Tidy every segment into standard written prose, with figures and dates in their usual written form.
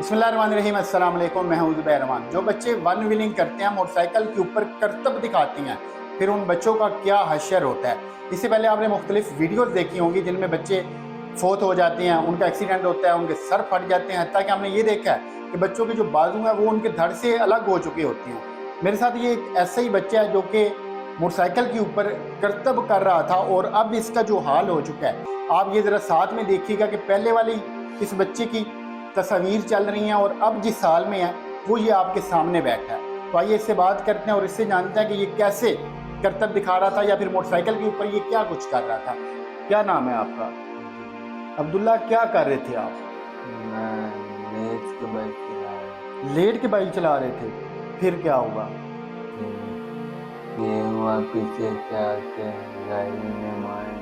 बिस्मिल्लाहिर्रहमानिर्रहीम, अस्सलाम वालेकुम। मैं हूं ज़ुबैर रहमान। जो बच्चे वन व्हीलिंग करते हैं, मोटरसाइकिल के ऊपर करतब दिखाती हैं, फिर उन बच्चों का क्या हश्र होता है। इससे पहले आपने मुख्तलिफ वीडियोस देखी होंगी जिनमें बच्चे फोत हो जाते हैं, उनका एक्सीडेंट होता है, उनके सर फट जाते हैं, हत्ता कि हमने ये देखा है कि बच्चों के जो बाजू हैं वो उनके धड़ से अलग हो चुके होते हैं। मेरे साथ ये एक ऐसा ही बच्चा है जो कि मोटरसाइकिल के ऊपर करतब कर रहा था और अब इसका जो हाल हो चुका है, आप ये ज़रा साथ में देखिएगा कि पहले वाली इस बच्चे की तस्वीर चल रही हैं और अब जिस हाल में है वो ये आपके सामने बैठा है। तो आइए इससे बात करते हैं और इससे जानते हैं कि ये कैसे करतब दिखा रहा था या फिर मोटरसाइकिल के ऊपर ये क्या कुछ कर रहा था। क्या नाम है आपका? अब्दुल्ला, क्या कर रहे थे आप? मैं लेट के बाइक चला रहा लेट के बाइक चला रहे थे, फिर क्या हुआ? ये हुआ पीछे से आके गाड़ी ने मारे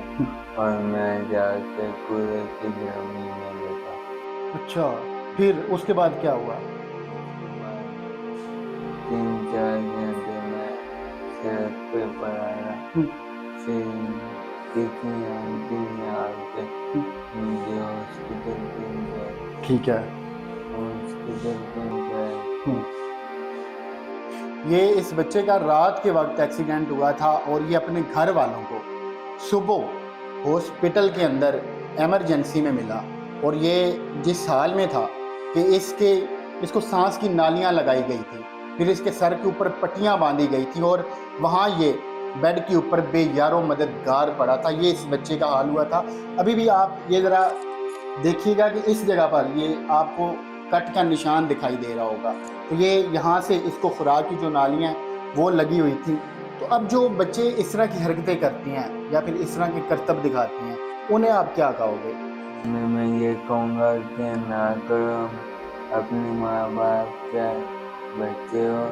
और मैं जाके कूड़े की जमीन में लगा। अच्छा, फिर उसके बाद क्या हुआ? 3-4 घंटे में सड़क पे पड़ा रहा। फिर किसी आंटी ने आके मुझे हॉस्पिटल पहुंचाया। ठीक है। हॉस्पिटल पहुंचाया। ये इस बच्चे का रात के वक्त एक्सीडेंट हुआ था और ये अपने घर वालों को सुबह हॉस्पिटल के अंदर एमरजेंसी में मिला और ये जिस हाल में था कि इसको सांस की नालियां लगाई गई थी, फिर इसके सर के ऊपर पट्टियां बांधी गई थी और वहाँ ये बेड के ऊपर बेयारो मददगार पड़ा था। ये इस बच्चे का हाल हुआ था। अभी भी आप ये ज़रा देखिएगा कि इस जगह पर ये आपको कट का निशान दिखाई दे रहा होगा। तो ये यहाँ से इसको खुराक की जो नालियाँ वो लगी हुई थी। तो अब जो बच्चे इस तरह की हरकतें करती हैं या फिर इस तरह के करतब दिखाती हैं, उन्हें आप क्या कहोगे? मैं ये कहूँगा कि ना करो, अपने माँ बाप के बच्चे हो,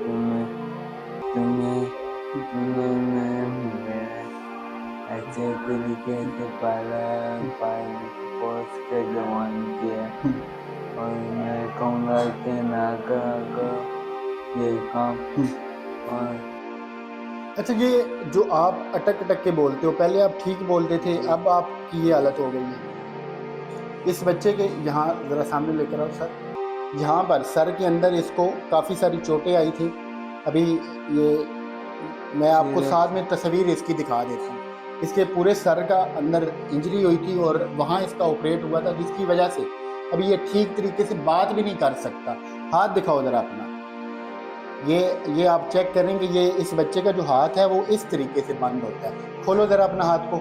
तुम्हें अच्छे तरीके से पोस के जवान किया और मैं कहूँगा कि ना करो ये काम। और अच्छा, ये जो आप अटक अटक के बोलते हो, पहले आप ठीक बोलते थे, अब आपकी ये हालत हो गई है। इस बच्चे के यहाँ ज़रा सामने लेकर आओ सर। यहाँ पर सर के अंदर इसको काफ़ी सारी चोटें आई थी। अभी ये मैं आपको साथ में तस्वीर इसकी दिखा देता हूँ। इसके पूरे सर का अंदर इंजरी हुई थी और वहाँ इसका ऑपरेट हुआ था, जिसकी वजह से अभी ये ठीक तरीके से बात भी नहीं कर सकता। हाथ दिखाओ ज़रा अपना। ये आप चेक करेंगे, ये इस बच्चे का जो हाथ है वो इस तरीके से बंद होता है। खोलो ज़रा अपना हाथ को।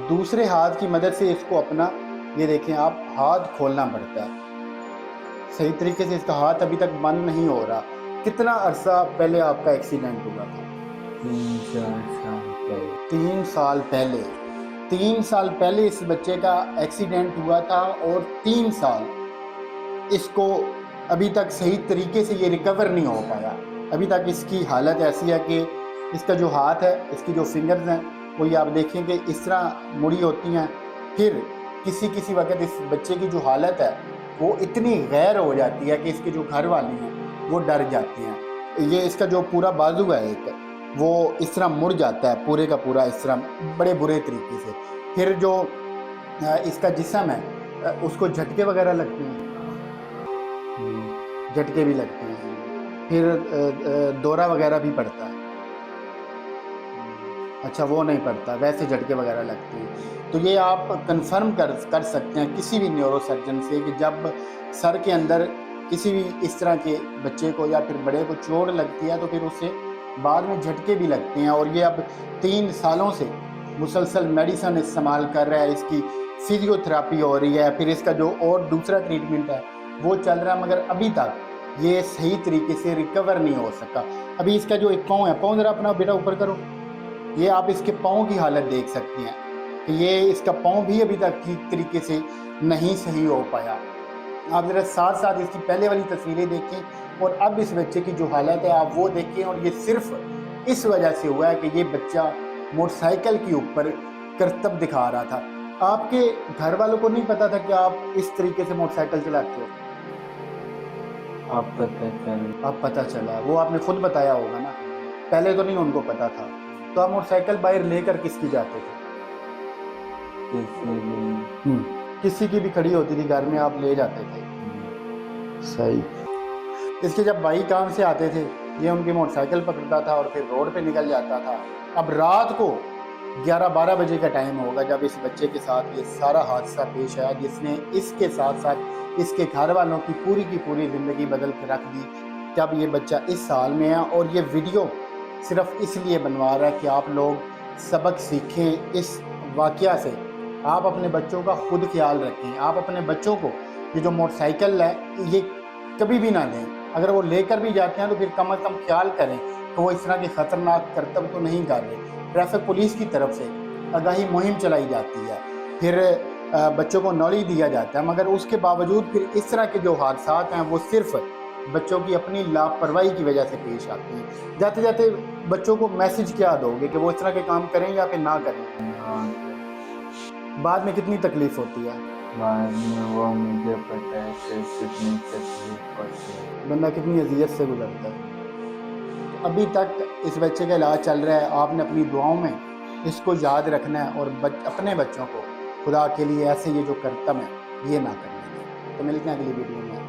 दूसरे हाथ की मदद से इसको अपना, ये देखें आप, हाथ खोलना पड़ता है। सही तरीके से इसका हाथ अभी तक बंद नहीं हो रहा। कितना अरसा पहले आपका एक्सीडेंट हुआ था? 3-4 साल पहले। 3 साल पहले। 3 साल पहले इस बच्चे का एक्सीडेंट हुआ था और 3 साल इसको अभी तक सही तरीके से ये रिकवर नहीं हो पाया। अभी तक इसकी हालत ऐसी है कि इसका जो हाथ है, इसकी जो फिंगर्स हैं, वो ये आप देखें कि इस तरह मुड़ी होती हैं। फिर किसी किसी वक्त इस बच्चे की जो हालत है वो इतनी गैर हो जाती है कि इसके जो घर वाले हैं वो डर जाते हैं। ये इसका जो पूरा बाजू है एक, वो इस तरह मुड़ जाता है पूरे का पूरा, इस तरह बड़े बुरे तरीके से। फिर जो इसका जिस्म है उसको झटके वगैरह लगते हैं, झटके भी लगते हैं। फिर दौरा वगैरह भी पड़ता है। अच्छा, वो नहीं पड़ता, वैसे झटके वगैरह लगते हैं। तो ये आप कंफर्म कर सकते हैं किसी भी न्यूरो सर्जन से कि जब सर के अंदर किसी भी इस तरह के बच्चे को या फिर बड़े को चोट लगती है तो फिर उससे बाद में झटके भी लगते हैं। और ये अब 3 सालों से मुसलसल मेडिसिन इस्तेमाल कर रहा है, इसकी फिजियोथेरापी हो रही है, फिर इसका जो और दूसरा ट्रीटमेंट है वो चल रहा है, मगर अभी तक ये सही तरीके से रिकवर नहीं हो सका। अभी इसका जो एक पाँव है, पाँव ज़रा अपना बेटा ऊपर करो, ये आप इसके पाँव की हालत देख सकती हैं कि ये इसका पाँव भी अभी तक ठीक तरीके से नहीं सही हो पाया। आप ज़रा साथ साथ इसकी पहले वाली तस्वीरें देखें और अब इस बच्चे की जो हालत है आप वो देखें। और ये सिर्फ इस वजह से हुआ है कि ये बच्चा मोटरसाइकिल के ऊपर करतब दिखा रहा था। आपके घर वालों को नहीं पता था कि आप इस तरीके से मोटरसाइकिल चलाते हो? अब पता चला, वो आपने खुद बताया होगा ना, पहले तो नहीं उनको पता था। तो आप मोटरसाइकिल बाहर लेकर किसकी जाते थे? किसी की भी खड़ी होती थी घर में आप ले जाते थे। सही। इसके जब भाई काम से आते थे ये उनकी मोटरसाइकिल पकड़ता था और फिर रोड पे निकल जाता था। अब रात को 11-12 बजे का टाइम होगा जब इस बच्चे के साथ ये सारा हादसा पेश आया, जिसने इसके साथ साथ इसके घर वालों की पूरी ज़िंदगी बदल के रख दी। जब ये बच्चा इस साल में है और ये वीडियो सिर्फ इसलिए बनवा रहा है कि आप लोग सबक सीखें इस वाक़या से। आप अपने बच्चों का खुद ख्याल रखें, आप अपने बच्चों को ये जो मोटरसाइकिल है ये कभी भी ना दें। अगर वो लेकर भी जाते हैं तो फिर कम से कम ख्याल करें कि वो इस तरह के ख़तरनाक करतब तो नहीं कर रहे। ट्रैफिक पुलिस की तरफ से आगाही मुहिम चलाई जाती है, फिर बच्चों को नॉलेज दिया जाता है, मगर उसके बावजूद फिर इस तरह के जो हादसात हैं वो सिर्फ बच्चों की अपनी लापरवाही की वजह से पेश आती हैं। जाते जाते बच्चों को मैसेज क्या दोगे कि वो इस तरह के काम करें या फिर ना करें? बाद में कितनी तकलीफ़ होती है? बाद में वो मुझे पता है कि कितनी तकलीफ होती है, बंदा कितनी अजियत से गुजरता है। अभी तक इस बच्चे का इलाज चल रहा है, आपने अपनी दुआओं में इसको याद रखना है और अपने बच्चों को खुदा के लिए ऐसे ये जो करतब है ये ना करने दें। तो मिलते हैं अगली वीडियो में।